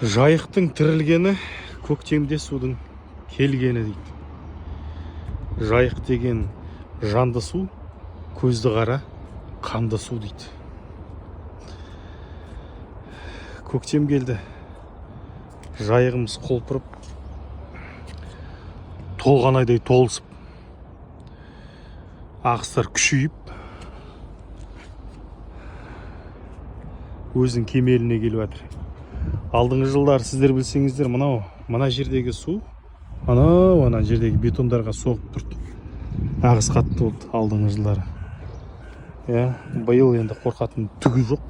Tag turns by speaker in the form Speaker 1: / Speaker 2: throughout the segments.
Speaker 1: Жайықтың тірілгені, көктемде судың келгені дейді. Жайық деген жанды су, көзді қара, қанды су дейді. Көктем келді. Жайығымыз құлпырып, толған айдай толысып, ағыстар күшейіп, өзінің кемеліне келіп жатыр. Алдыңғы жылдар сіздер білсеңіздер, мына жердегі су, ана жердегі бетондарға соғып тұрды. Ағыс қатты болды алдыңғы жылдары. Биыл енді қорқатын түгі жоқ.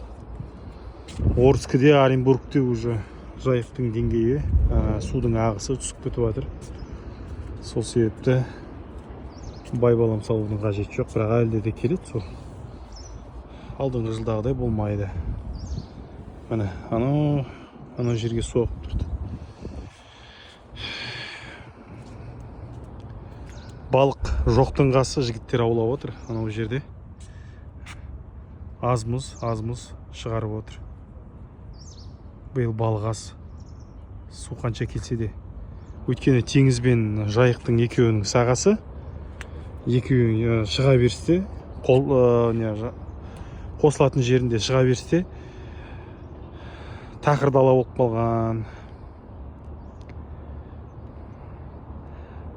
Speaker 1: Орскіде, Оренбургте уже жайықтың деңгейі, судың ағысы түсіп кетіп жатыр. Сол себепті байбалам салудың қажеті жоқ, бірақ әлде де келеді су. Алдыңғы жылдағыдай болмайды. Міне, ана жерге соғып тұрды. Балық жоқтың қасы жігіттер аулап отыр. Анау жерде аз мұз шығарып отыр. Биыл балық аз. Су қанша келсе де. Өйткені теңіз бен жайықтың екеуінің сағасы, екеуі шыға берісте, қосылатын жерінде шыға берісте тақырдала болып қалған.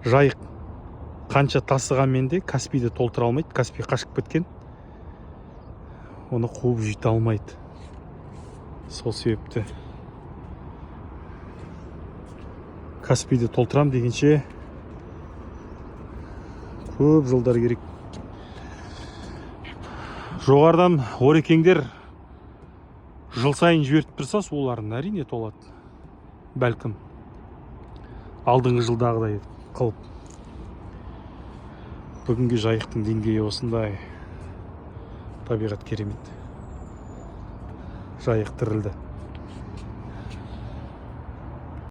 Speaker 1: Жайық қанша тасығанмен де Каспийді толтыра алмайды. Каспий қашып кеткен. Оны қуып жете алмайды. Сол себепті Каспийді толтырам дегенше көп жылдар керек. Жоғардан орекеңдер жыл сайын жіберіп тұрса, суларын әрине толады. Бәлкім алдыңғы жылдағыдай қылып. Бүгінгі жайықтың деңгейі осындай. Табиғат керемет. Жайық тірілді.